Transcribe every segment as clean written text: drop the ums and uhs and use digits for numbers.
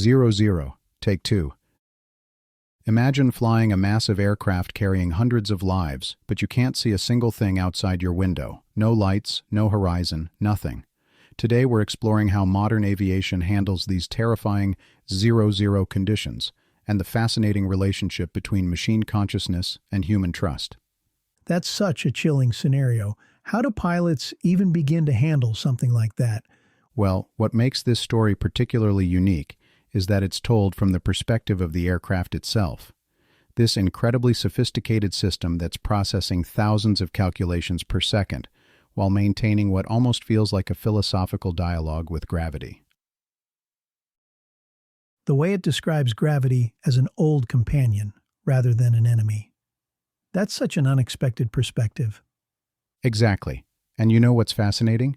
00, take 2. Imagine flying a massive aircraft carrying hundreds of lives, but you can't see a single thing outside your window. No lights, no horizon, nothing. Today we're exploring how modern aviation handles these terrifying 00 conditions and the fascinating relationship between machine consciousness and human trust. That's such a chilling scenario. How do pilots even begin to handle something like that? Well, what makes this story particularly unique is that it's told from the perspective of the aircraft itself. This incredibly sophisticated system that's processing thousands of calculations per second, while maintaining what almost feels like a philosophical dialogue with gravity. The way it describes gravity as an old companion rather than an enemy. That's such an unexpected perspective. Exactly. And you know what's fascinating?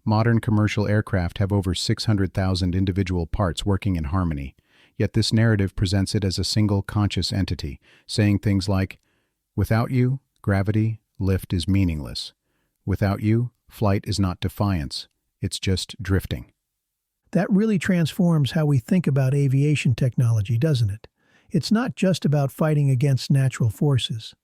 Modern commercial aircraft have over 600,000 individual parts working in harmony, yet this narrative presents it as a single conscious entity, saying things like, "Without you, gravity, lift is meaningless. Without you, flight is not defiance, it's just drifting." That really transforms how we think about aviation technology, doesn't it? It's not just about fighting against natural forces.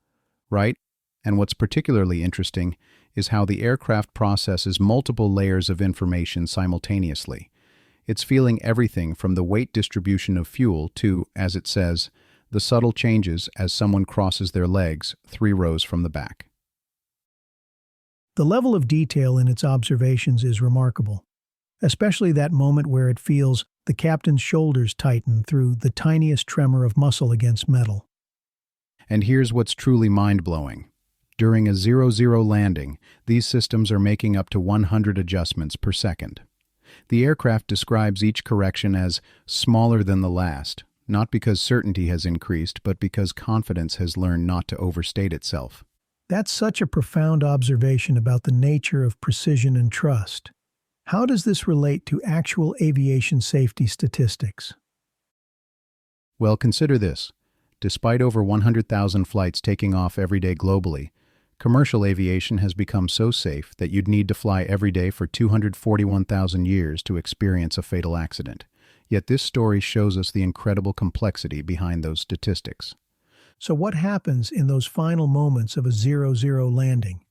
Right? And what's particularly interesting is how the aircraft processes multiple layers of information simultaneously. It's feeling everything from the weight distribution of fuel to, as it says, the subtle changes as someone crosses their legs 3 rows from the back. The level of detail in its observations is remarkable, especially that moment where it feels the captain's shoulders tighten through the tiniest tremor of muscle against metal. And here's what's truly mind-blowing. During a 00 landing, these systems are making up to 100 adjustments per second. The aircraft describes each correction as smaller than the last, not because certainty has increased, but because confidence has learned not to overstate itself. That's such a profound observation about the nature of precision and trust. How does this relate to actual aviation safety statistics? Well, consider this. Despite over 100,000 flights taking off every day globally, commercial aviation has become so safe that you'd need to fly every day for 241,000 years to experience a fatal accident. Yet this story shows us the incredible complexity behind those statistics. So what happens in those final moments of a 00 landing?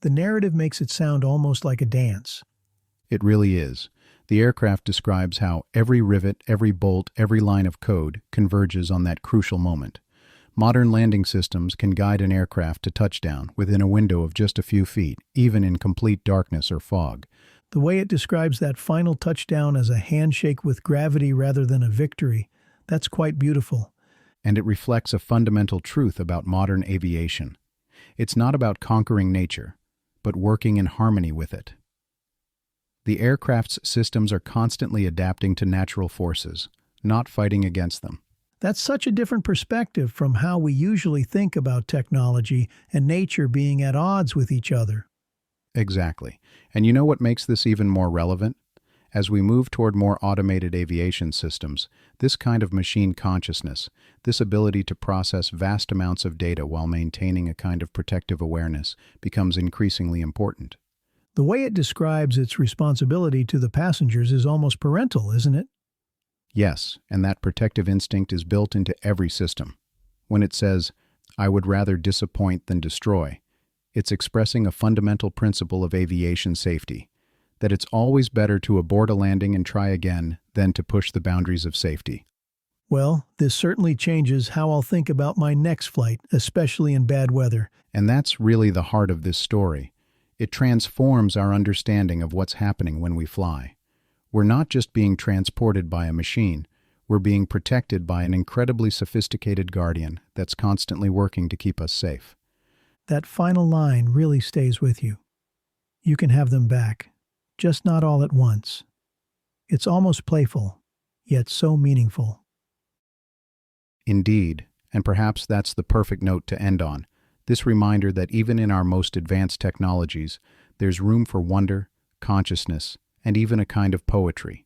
The narrative makes it sound almost like a dance. It really is. The aircraft describes how every rivet, every bolt, every line of code converges on that crucial moment. Modern landing systems can guide an aircraft to touchdown within a window of just a few feet, even in complete darkness or fog. The way it describes that final touchdown as a handshake with gravity rather than a victory, that's quite beautiful. And it reflects a fundamental truth about modern aviation. It's not about conquering nature, but working in harmony with it. The aircraft's systems are constantly adapting to natural forces, not fighting against them. That's such a different perspective from how we usually think about technology and nature being at odds with each other. Exactly. And you know what makes this even more relevant? As we move toward more automated aviation systems, this kind of machine consciousness, this ability to process vast amounts of data while maintaining a kind of protective awareness, becomes increasingly important. The way it describes its responsibility to the passengers is almost parental, isn't it? Yes, and that protective instinct is built into every system. When it says, "I would rather disappoint than destroy," it's expressing a fundamental principle of aviation safety, that it's always better to abort a landing and try again than to push the boundaries of safety. Well, this certainly changes how I'll think about my next flight, especially in bad weather. And that's really the heart of this story. It transforms our understanding of what's happening when we fly. We're not just being transported by a machine, we're being protected by an incredibly sophisticated guardian that's constantly working to keep us safe. That final line really stays with you. You can have them back, just not all at once. It's almost playful, yet so meaningful. Indeed, and perhaps that's the perfect note to end on. This reminder that even in our most advanced technologies, there's room for wonder, consciousness, and even a kind of poetry.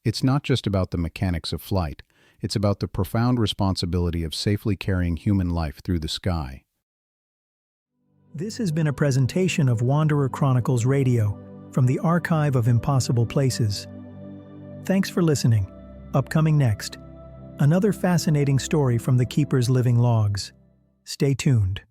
It's not just about the mechanics of flight, it's about the profound responsibility of safely carrying human life through the sky. This has been a presentation of Wanderer Chronicles Radio from the Archive of Impossible Places. Thanks for listening. Upcoming next, another fascinating story from the Keeper's living logs. Stay tuned.